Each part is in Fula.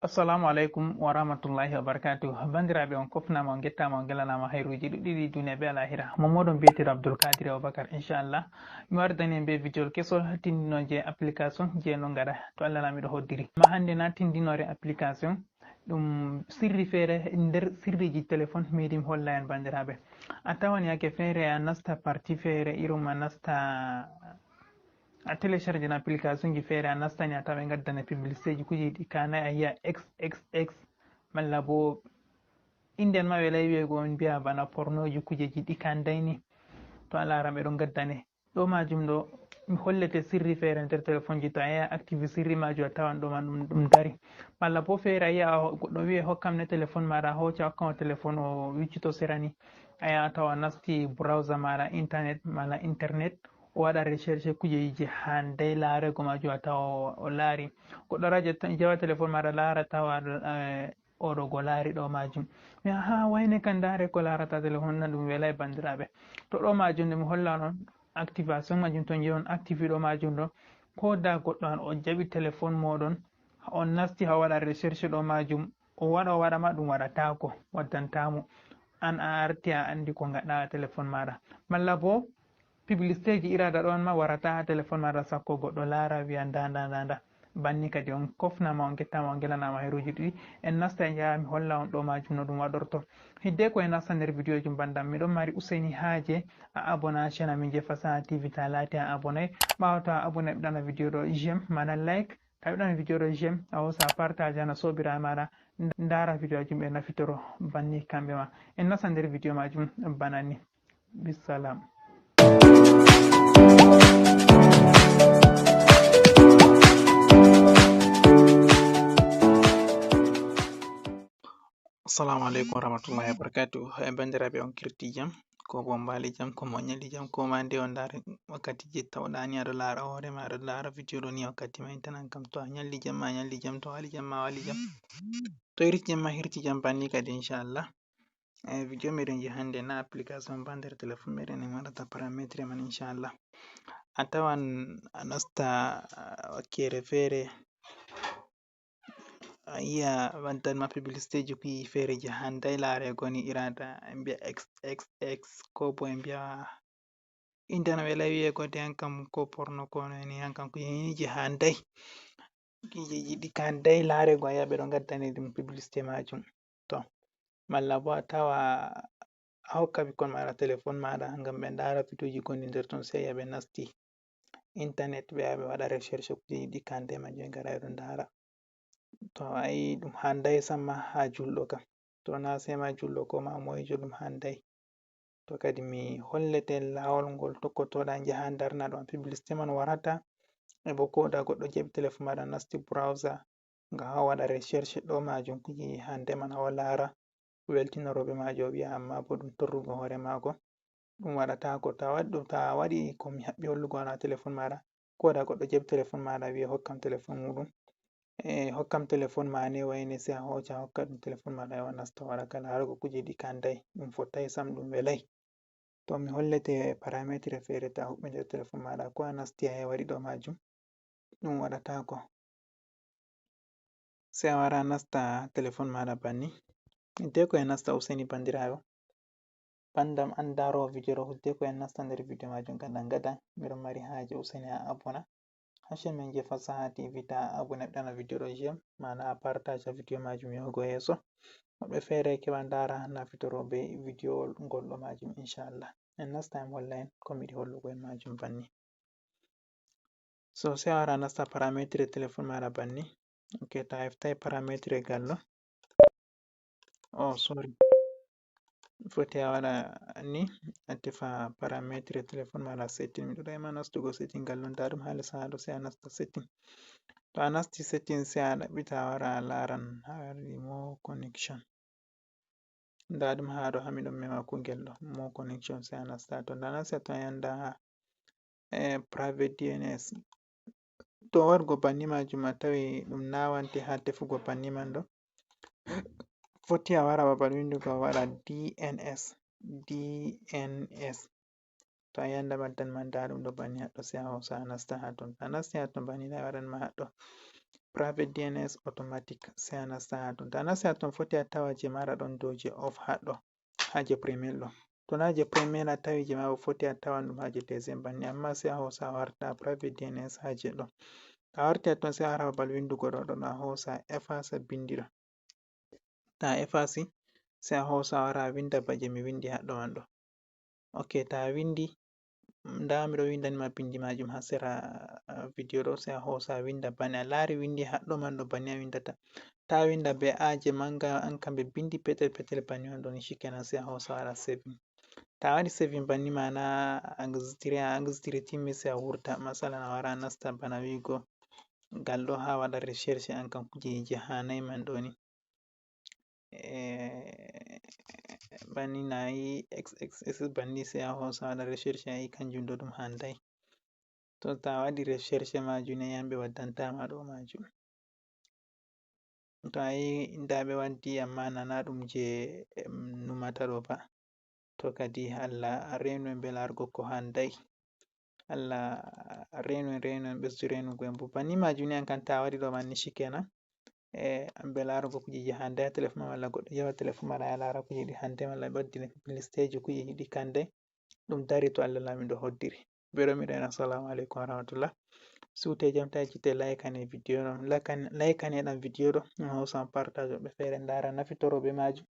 Assalamu alaikum wa rahmatullahi wa barakatuh. Bandiraɓe on kofnama on gettama on gelanama hayruji ɗuɗɗiɗi duniya be alahira. Momoɗon biyeteɗo Abdoulkadir Aboubacar inchallah. Mi wardani en be vidéol kesol tindino je application je no gaɗa to Allah lamiɗo hoddiri. Ma hande na tindinore application ɗum sirri feere nder sirriji téléphone miɗim holla en bandiraɓe. A tawan yake feere a nasta partie feere irum a nasta a télécharge na application ji feere a nastani a tawa ɓe gaddana publicité ji kujeji ɗi kanayi a yiya xxx malla bo inde ma welay wiyego on mbiya bana pornoji kujeji ɗi kandayni to a lara ɓe ɗon gaddane ɗo majum ɗo mi hollete sirri feere nder téléphone ji to a yiya active sirri majum a tawan ɗo man ɗum dari malla bo feere a yiya goɗɗo wiye hokkam ne téléphone maɗa a hocca hokkamo téléphone o wiccito serani a yaha a tawa nasti browser maɗa internet malla internet o waɗa recherche kujeji handay larego majum a tawa o laari goɗɗo radio jawa téléphone maɗa laara tawa oɗo go laari ɗo majum mi ha wayne kan dare ko larata téléphone na ɗum welay bandiraɓe to ɗo majum nde mi holla on activation majum to jeeyi on active ɗo majum ɗo ko da goɗɗo an o jaɓi téléphone moɗon on nasti ha waɗa recherche ɗo majum o waɗa ma ɗum waɗatako waddantamo an a arti a andi ko gaɗa téléphone maɗa malla bo publicité ji irada ɗon ma warata ha téléphone maɗa sakko goɗɗo laara wiya nda banni kadi on kofnama on gettama on gelanama hayruji ɗiɗi en nasta e jaha mi holla on ɗo majum no ɗum waɗorto hidde ko e nasta nder vidéo ji bandam miɗon mari useni haaje a abona chaine amin je Fasaha TV ta laati a abonay ɓawa to a abonay ɓeɗana vidéo ɗo j'aime mana like ta ɓeɗana vidéo ɗo j'aime a hosa a partage ana sobiraɓe maɗa ndara vidéo ajum ɓe nafitoro banni kamɓe ma en nasta nder vidéo majum bana ni bisalam. Assalamu alaikum warahmatullahi wabarakatuh. E bandiraɓe on kirti jam ko bo mbali jam ko moƴƴali jam ko ma nde on dare wakkati je tawɗani aɗo lara hoore ma aɗo lara vidéo ɗo ni wakkati mai tanan kam to a nyalli jam ma nyalli jam to wali jam ma wali jam to hirti jam ma hirti jam banni kadi inchallah vidéo meɗen je hande na application ba nder téléphone meɗen en waɗata paramétre man inchallah a tawan a nasta wakkere feere a yiya waddanma publicité ji kuyi feere je handay larego ni irada en mbiya xxx ko bo en mbiya indana welay wiyego de hankam ko porno ko noni hankam kujeji je handay kujeji ɗi handay larego a yiya ɓe ɗo gaddani ɗum publicité majum to malla bo a tawa a hokka ɓikkon maɗa téléphone maɗa ngam ɓe ndara videoji gonɗi nder ton sei a yiya ɓe nasti internet ɓe yaha ɓe waɗa recherche kujeji ɗi handai majum ɓe ngara ɓe ɗo ndara to ayi ɗum handai samma ha julɗo kam to na sema julɗo ko ma moyejo ɗum handai to kadi mi hollete lawol ngol tokkotoɗa jaha darna ɗum publicité man warata e bo ko da goɗɗo jaɓi téléphone maɗa nasti browser ngam ha waɗa recherche ɗo majum kujeji hande man hawa lara weltinoroɓe majum wiya amma bo ɗum torrugo hoore mako ɗum waɗatako ta waɗi ɗum ta waɗi ko mi haɓɓi hollugo ha téléphone maɗa ko da goɗɗo jaɓi téléphone maɗa wiya hokkam téléphone muɗum hokkam téléphone mane wayne sai a hocca hokka ɗum téléphone maɗa yaha nasta waɗa ka larugo kujeji kandai ɗum fottai sam ɗum welai to mi hollete paramétre feere ta huɓɓi nder téléphone maɗa ko a nasti a waɗi ɗo majum ɗum waɗatako sai a wara nasta téléphone maɗa banni hidde ko e nasta useni bandiraɓe bandam an darowo vidéo ɗo hidde ko en nasta nder vidéo majum gadan gadan miɗon mari haje useni a abona ha chaine min je Fasaha TV ta a abona ɓeɗana vidéo ɗo j'aime mana a partage vidéo majum yahugo yeso woɓɓe feere keɓa ndara nafitoro be vidéo ngol ɗo majum inchallah en nasta en holla en ko miɗi hollugo en majum banni so sai a wara nasta paramétre téléphone maɗa banni ok ta heftai paramétre gal ɗo oh sorry foti a waɗa ni a tefa paramétre téléphone maɗa setting miɗo ɗa'ima nastugo setting gal ɗo nda ɗum ha les haɗo sai a nasta setting to a nasti setting sai a ɗaɓɓita a wara a laran ha more connection nda ɗum haɗo ha miɗon mema kugel ɗo more connection sai a nasta to nda nasti to a yanda private DNS to wargo banni majum a tawi ɗum nawante ha tefugo banni man ɗo foti a wara babal windugo a waɗa DNS to a yanda baddan man nda ɗum ɗo banni haɗɗo sai a hosa a nasta ha ton a nasti ha ton banni nda waɗan ma haɗɗo private DNS automatic sai a nasta ha ton. To a nasti ha ton foti a tawa je mara ɗon dow je off haɗɗo ha je premier ɗo. To na je premier a tawi je ma foti a tawan ɗum ha je deuxiéme banni, amma sai a hosa a warta private DNS ha je ɗo. To a warti ha ton sai a wara babal windugo ɗo ɗon a hosa a efasa bindi ɗo. To a efasi sai a hosa a wara a winda ba je mi windi haɗɗo man ɗo. Ok, to a windi nda miɗo windanima bindi majum ha sera video ɗo, sai a hosa a winda bani a lari windi haɗɗo man ɗo banni a windata. Ta winda be aje manga an kamɓe bindi petel petel banni on ɗoni shikenan sai a hosa a waɗa saving. Ta waɗi saving banni mana a extiri timmi sai a wurta, masalan a wara a nasta bana wigo ngal ɗo ha waɗa recherche an kam kujeji hanai man ɗoni. Banni nayi xxx banni sai a hosa a waɗa recherche ayi kanjum ɗo ɗum handai. To ta waɗi recherche majum ne yamɓe waddantama ɗo majum. To ayi nda ɓe waddi amma nana ɗum je numata ɗo ba. To kadi Allah renu en be larugo ko handai. Allah renu en ɓesdu renugo en bo. Banni majum ni ankam ta waɗi ɗo manni shikenan. Be larugo kujeji handai ha telephone ma, walla goɗɗo ƴewa telephone maɗa ya lara kujeji handai, malla ɓe waddina listeji kujeji ɗi kandai ɗum dari to Allah lamiɗo hoddiri. Ɓe ɗo miɗo assalamu alaikum warahmatullah. Siwte jam ta yejjite laikane video ɗo, laikane ɗam video ɗo on hosa on partage woɓɓe fere ndara nafitoro be majum.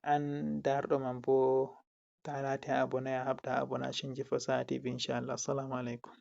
An darɗo man bo ta lati a abonai a habda abonation je Fasaha TV inshallah. Assalamu alaikum.